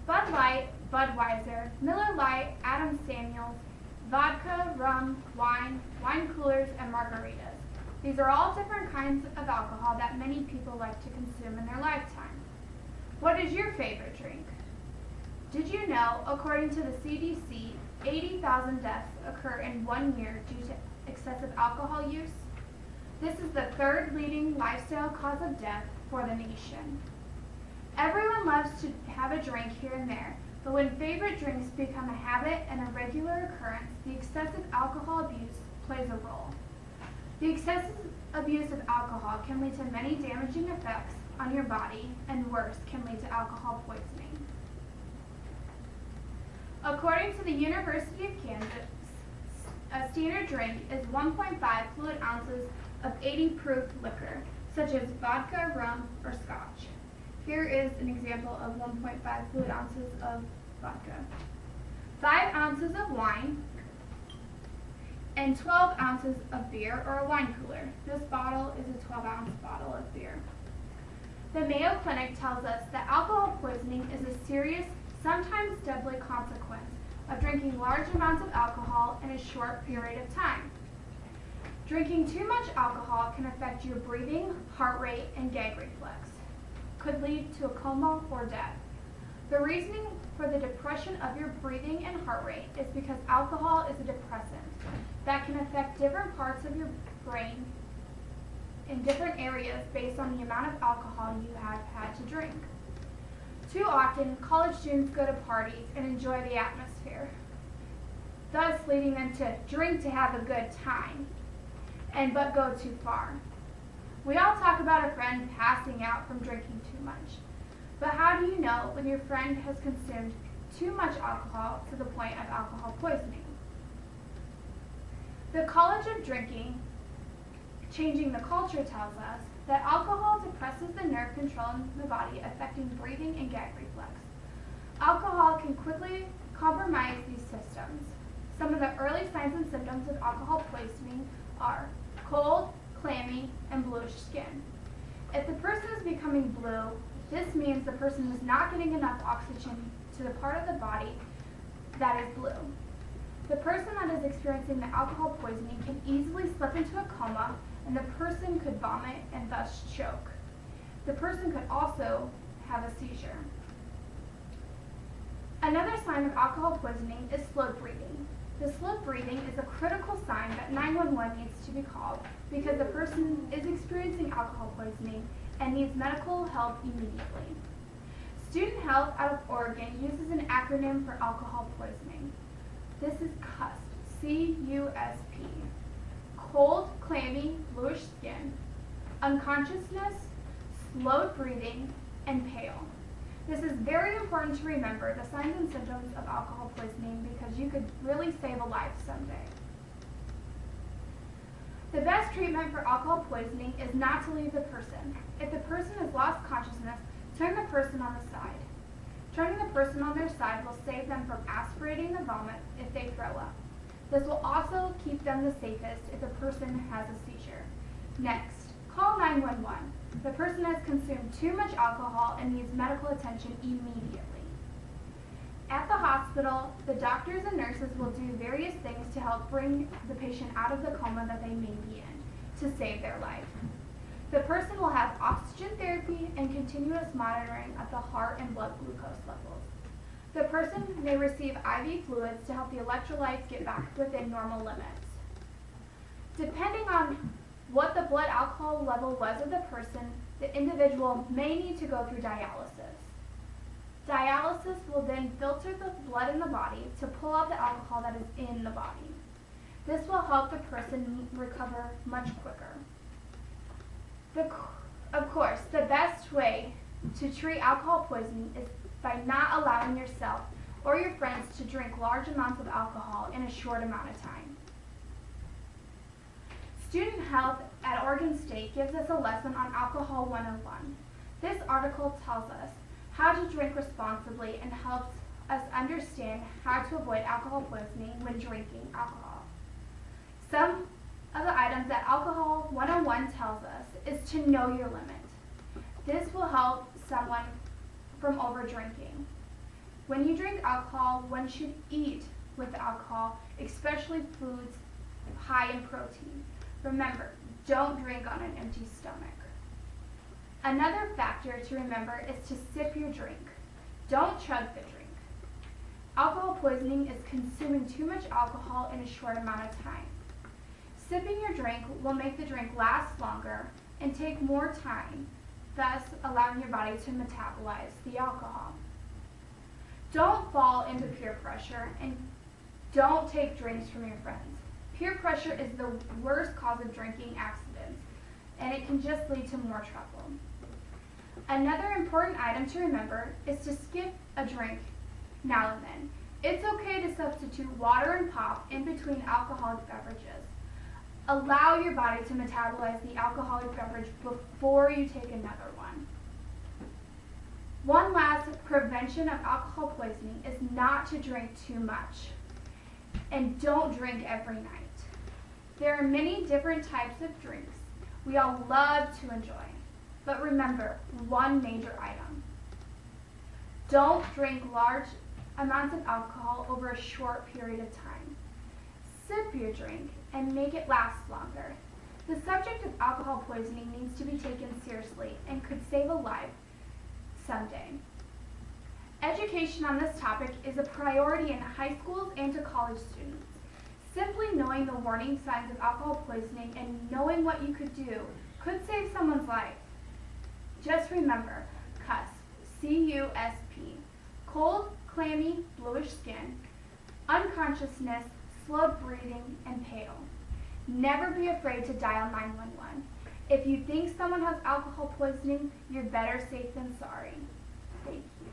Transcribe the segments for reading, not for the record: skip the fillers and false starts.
Bud Light, Budweiser, Miller Lite, Adams Samuels, vodka, rum, wine, wine coolers, and margaritas. These are all different kinds of alcohol that many people like to consume in their lifetime. What is your favorite drink? Did you know, according to the CDC, 80,000 deaths occur in 1 year due to excessive alcohol use? This is the third leading lifestyle cause of death for the nation. Everyone loves to have a drink here and there, but when favorite drinks become a habit and a regular occurrence, the excessive alcohol abuse plays a role. The excessive abuse of alcohol can lead to many damaging effects on your body, and worse, can lead to alcohol poisoning. According to the University of Kansas, a standard drink is 1.5 fluid ounces of 80 proof liquor, such as vodka, rum, or scotch. Here is an example of 1.5 fluid ounces of vodka. 5 ounces of wine, and 12 ounces of beer or a wine cooler. This bottle is a 12-ounce bottle of beer. The Mayo Clinic tells us that alcohol poisoning is a serious, sometimes deadly consequence of drinking large amounts of alcohol in a short period of time. Drinking too much alcohol can affect your breathing, heart rate, and gag reflex. Could lead to a coma or death. The reasoning for the depression of your breathing and heart rate is because alcohol is a depressant that can affect different parts of your brain in different areas based on the amount of alcohol you have had to drink. Too often, college students go to parties and enjoy the atmosphere, thus leading them to drink to have a good time, but go too far. We all talk about a friend passing out from drinking too much, but how do you know when your friend has consumed too much alcohol to the point of alcohol poisoning? The College of Drinking, Changing the Culture tells us that alcohol depresses the nerve control in the body, affecting breathing and gag reflex. Alcohol can quickly compromise these systems. Some of the early signs and symptoms of alcohol poisoning are cold, clammy, and bluish skin. If the person is becoming blue, this means the person is not getting enough oxygen to the part of the body that is blue. The person that is experiencing the alcohol poisoning can easily slip into a coma, and the person could vomit and thus choke. The person could also have a seizure. Another sign of alcohol poisoning is slowed breathing. The slowed breathing is a critical sign that 911 needs to be called because the person is experiencing alcohol poisoning and needs medical help immediately. Student Health out of Oregon uses an acronym for alcohol poisoning. This is CUSP, C-U-S-P. Cold, clammy, bluish skin, unconsciousness, slowed breathing, and pale. This is very important to remember the signs and symptoms of alcohol poisoning because you could really save a life someday. The best treatment for alcohol poisoning is not to leave the person. If the person has lost consciousness, turn the person on the side. Turning the person on their side will save them from aspirating the vomit if they throw up. This will also keep them the safest if the person has a seizure. Next, call 911. The person has consumed too much alcohol and needs medical attention immediately. At the hospital, the doctors and nurses will do various things to help bring the patient out of the coma that they may be in to save their life. The person will have oxygen therapy and continuous monitoring of the heart and blood glucose levels. The person may receive IV fluids to help the electrolytes get back within normal limits. Depending on what the blood alcohol level was of the person, the individual may need to go through dialysis. Dialysis will then filter the blood in the body to pull out the alcohol that is in the body. This will help the person recover much quicker. Of course, the best way to treat alcohol poisoning is by not allowing yourself or your friends to drink large amounts of alcohol in a short amount of time. Student Health at Oregon State gives us a lesson on Alcohol 101. This article tells us how to drink responsibly and helps us understand how to avoid alcohol poisoning when drinking alcohol. Some of the items that Alcohol 101 tells us is to know your limit. This will help someone from over drinking. When you drink alcohol, one should eat with alcohol, especially foods high in protein. Remember, don't drink on an empty stomach. Another factor to remember is to sip your drink. Don't chug the drink. Alcohol poisoning is consuming too much alcohol in a short amount of time. Sipping your drink will make the drink last longer and take more time, thus allowing your body to metabolize the alcohol. Don't fall into peer pressure and don't take drinks from your friends. Peer pressure is the worst cause of drinking accidents, and it can just lead to more trouble. Another important item to remember is to skip a drink now and then. It's okay to substitute water and pop in between alcoholic beverages. Allow your body to metabolize the alcoholic beverage before you take another one. One last prevention of alcohol poisoning is not to drink too much. And don't drink every night. There are many different types of drinks we all love to enjoy. But remember one major item. Don't drink large amounts of alcohol over a short period of time. Sip your drink and make it last longer. The subject of alcohol poisoning needs to be taken seriously and could save a life someday. Education on this topic is a priority in high schools and to college students. Simply knowing the warning signs of alcohol poisoning and knowing what you could do could save someone's life. Just remember, CUSP, C-U-S-P, cold, clammy, bluish skin, unconsciousness, slowed breathing, and pale. Never be afraid to dial 911. If you think someone has alcohol poisoning, you're better safe than sorry. Thank you.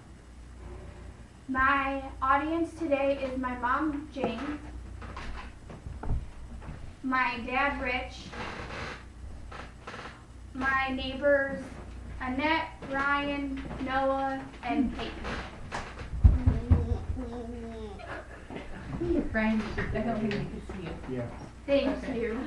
My audience today is my mom, Jane, my dad, Rich, my neighbors, Annette, Ryan, Noah, and Peyton. Brian, I don't think we can see you. Yeah. Thank you.